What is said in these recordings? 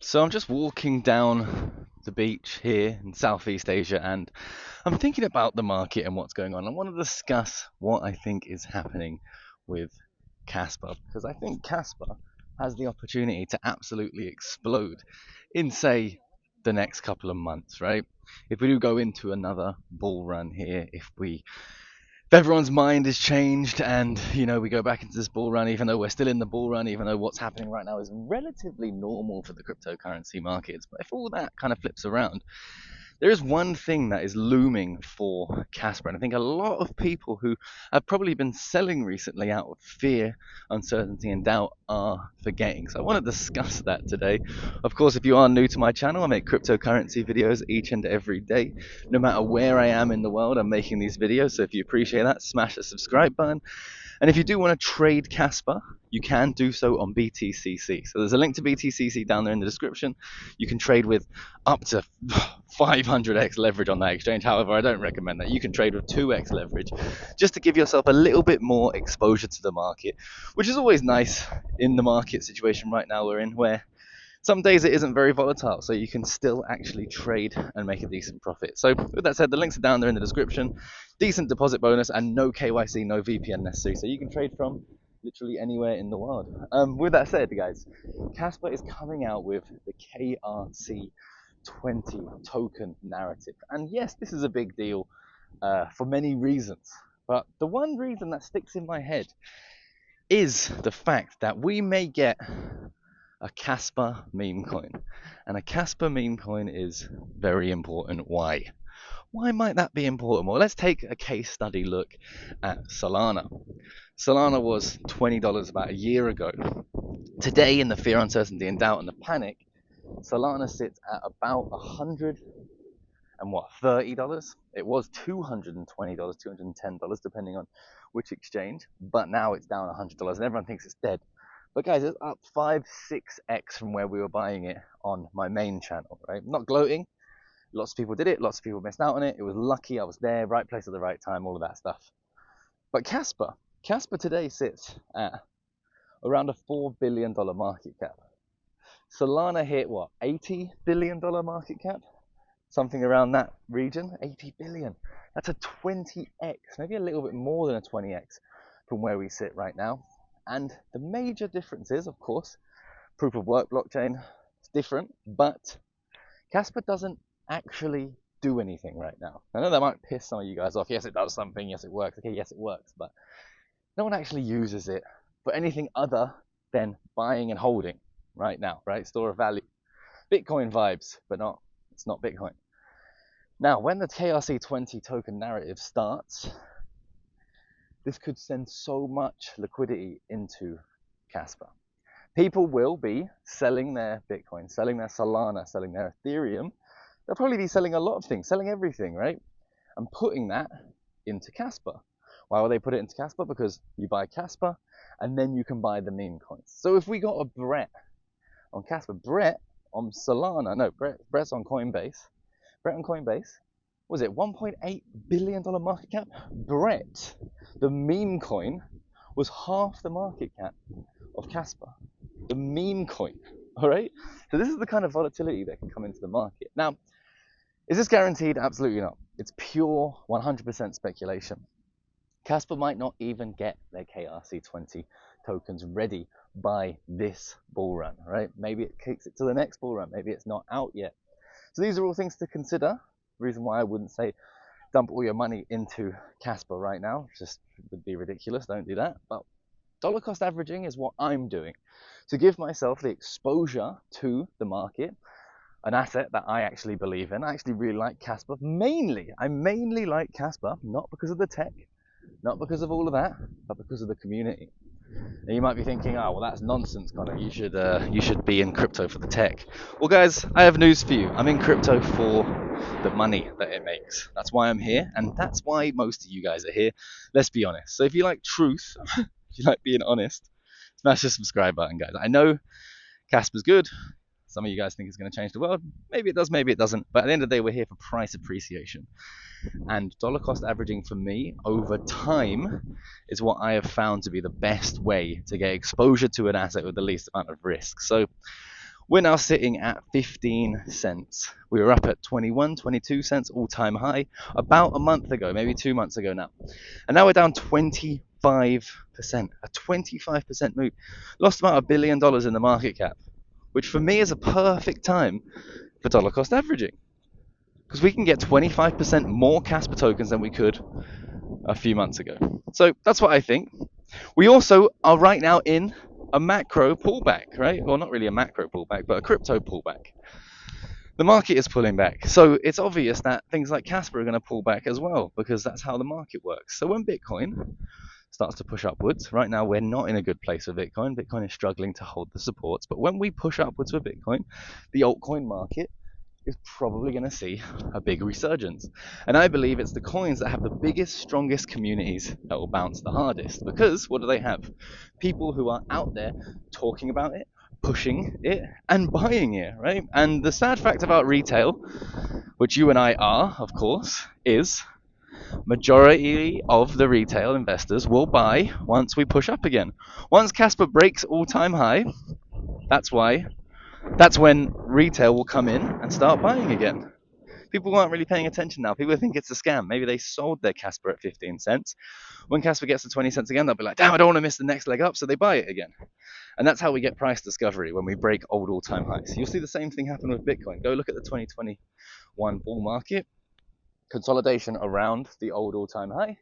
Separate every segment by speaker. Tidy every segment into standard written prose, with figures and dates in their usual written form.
Speaker 1: So I'm just walking down the beach here in Southeast Asia and I'm thinking about the market and what's going on. I want to discuss what I think is happening with Caspa because I think Caspa has the opportunity to absolutely explode in, say, the next couple of months, right? If we do go into another bull run here, if everyone's mind is changed and we go back into this bull run, even though we're still in the bull run, even though what's happening right now is relatively normal for the cryptocurrency markets, but if all that kind of flips around, there is one thing that is looming for Casper, and I think a lot of people who have probably been selling recently out of fear, uncertainty, and doubt are forgetting. So I want to discuss that today. Of course, if you are new to my channel, I make cryptocurrency videos each and every day. No matter where I am in the world, I'm making these videos. So if you appreciate that, smash the subscribe button. And if you do want to trade Caspa, you can do so on BTCC. So there's a link to BTCC down there in the description. You can trade with up to 500x leverage on that exchange. However, I don't recommend that. You can trade with 2x leverage just to give yourself a little bit more exposure to the market, which is always nice in the market situation right now we're in, where some days it isn't very volatile, so you can still actually trade and make a decent profit. So with that said, the links are down there in the description. Decent deposit bonus and no KYC, no VPN necessary, so you can trade from literally anywhere in the world. With that said, guys, Casper is coming out with the KRC20 token narrative. And yes, this is a big deal for many reasons, but the one reason that sticks in my head is the fact that we may get a Kaspa meme coin. And a Kaspa meme coin is very important. Why? Why might that be important? Well, let's take a case study look at Solana. Solana was $20 about a year ago. Today, in the fear, uncertainty, and doubt and the panic, Solana sits at about $130. It was $220, $210, depending on which exchange, but now it's down $100 and everyone thinks it's dead. But guys, it's up 5-6x from where we were buying it on my main channel, right? Not gloating. Lots of people did it. Lots of people missed out on it. It was lucky I was there, right place at the right time, all of that stuff. But Casper today sits at around a $4 billion market cap. Solana hit what, $80 billion market cap? Something around that region, 80 billion. That's a 20x, maybe a little bit more than a 20x from where we sit right now. And the major difference is, of course, proof of work blockchain is different, but Casper doesn't actually do anything right now. I know that might piss some of you guys off. Yes, it does something. Yes, it works. Okay, yes, it works. But no one actually uses it for anything other than buying and holding right now, right? Store of value. Bitcoin vibes, but it's not Bitcoin. Now, when the KRC20 token narrative starts, this could send so much liquidity into Casper. People will be selling their Bitcoin, selling their Solana, selling their Ethereum. They'll probably be selling a lot of things, selling everything, right? And putting that into Casper. Why will they put it into Casper? Because you buy Casper and then you can buy the meme coins. So if we got a Brett on Casper, Brett's on Coinbase. Brett on Coinbase, was it $1.8 billion market cap? Brett, the meme coin, was half the market cap of Casper. The meme coin, all right? So this is the kind of volatility that can come into the market. Now, is this guaranteed? Absolutely not. It's pure 100% speculation. Casper might not even get their KRC20 tokens ready by this bull run, right? Maybe it kicks it to the next bull run. Maybe it's not out yet. So these are all things to consider. Reason why I wouldn't say dump all your money into Casper right now. Just would be ridiculous. Don't do that. But dollar cost averaging is what I'm doing to give myself the exposure to the market, an asset that I actually believe in. I actually really like Casper. I mainly like Casper, not because of the tech, not because of all of that, but because of the community. Now you might be thinking, oh, well, that's nonsense, Connor. You should be in crypto for the tech. Well, guys, I have news for you. I'm in crypto for the money that it makes. That's why I'm here, and that's why most of you guys are here. Let's be honest. So if you like truth, if you like being honest, smash the subscribe button, guys. I know Casper's good. Some of you guys think it's going to change the world. Maybe it does, maybe it doesn't. But at the end of the day, we're here for price appreciation. And dollar cost averaging for me over time is what I have found to be the best way to get exposure to an asset with the least amount of risk. So We're now sitting at 15 cents. We were up at 21, 22 cents all-time high about a month ago, maybe 2 months ago now. And now we're down 25%, a 25% move. Lost about $1 billion in the market cap, which for me is a perfect time for dollar cost averaging. Because we can get 25% more Caspa tokens than we could a few months ago. So that's what I think. We also are right now in a macro pullback, right? Well, not really a macro pullback, but a crypto pullback. The market is pulling back. So it's obvious that things like Casper are going to pull back as well, because that's how the market works. So when Bitcoin starts to push upwards, right now we're not in a good place with Bitcoin. Bitcoin is struggling to hold the supports. But when we push upwards with Bitcoin, the altcoin market is probably going to see a big resurgence. And I believe it's the coins that have the biggest, strongest communities that will bounce the hardest. Because what do they have? People who are out there talking about it, pushing it, and buying it, right? And the sad fact about retail, which you and I are, of course, is majority of the retail investors will buy once we push up again. Once Casper breaks all-time high, that's when retail will come in and start buying again. People aren't really paying attention now. People think it's a scam. Maybe they sold their Casper at 15 cents. When Casper gets to 20 cents again, they'll be like, damn, I don't want to miss the next leg up, so they buy it again. And that's how we get price discovery, when we break old all-time highs. You'll see the same thing happen with Bitcoin. Go look at the 2021 bull market. Consolidation around the old all-time high,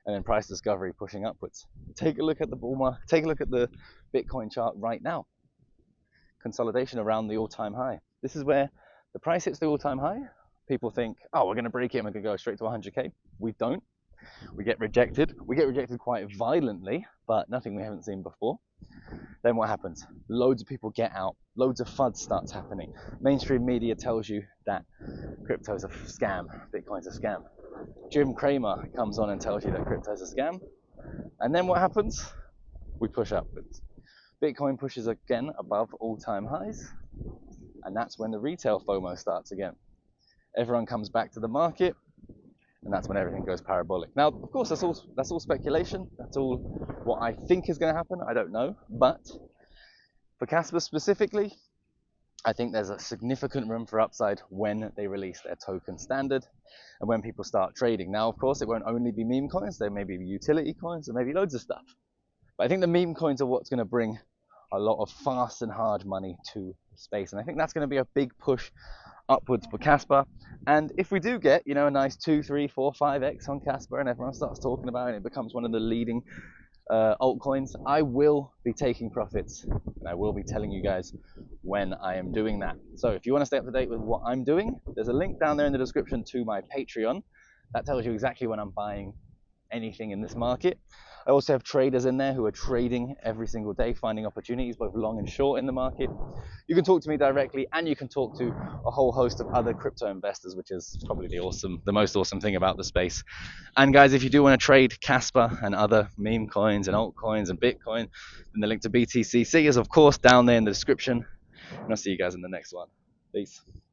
Speaker 1: and then price discovery pushing upwards. Take a look at the bull market. Take a look at the Bitcoin chart right now. Consolidation around the all-time high. This is where the price hits the all-time high. People think, oh, we're going to break it and we're going to go straight to 100k. We don't. We get rejected. We get rejected quite violently, but nothing we haven't seen before. Then what happens? Loads of people get out. Loads of FUD starts happening. Mainstream media tells you that crypto's a scam. Bitcoin's a scam. Jim Cramer comes on and tells you that crypto's a scam. And then what happens? We push upwards. Bitcoin pushes again above all-time highs, and that's when the retail FOMO starts again. Everyone comes back to the market, and that's when everything goes parabolic. Now, of course, that's all speculation. That's all what I think is going to happen. I don't know, but for Casper specifically, I think there's a significant room for upside when they release their token standard and when people start trading. Now, of course, it won't only be meme coins. There may be utility coins, there may be loads of stuff. But I think the meme coins are what's going to bring a lot of fast and hard money to space. And I think that's going to be a big push upwards for Casper. And if we do get, a nice 2, 3, 4, 5x on Casper and everyone starts talking about it and it becomes one of the leading altcoins, I will be taking profits and I will be telling you guys when I am doing that. So if you want to stay up to date with what I'm doing, there's a link down there in the description to my Patreon. That tells you exactly when I'm buying anything in this market. I also have traders in there who are trading every single day, finding opportunities both long and short in the market. You can talk to me directly, and you can talk to a whole host of other crypto investors, which is probably the most awesome thing about the space. And guys, if you do want to trade Casper and other meme coins and altcoins and Bitcoin, then the link to BTCC is of course down there in the description. And I'll see you guys in the next one. Peace.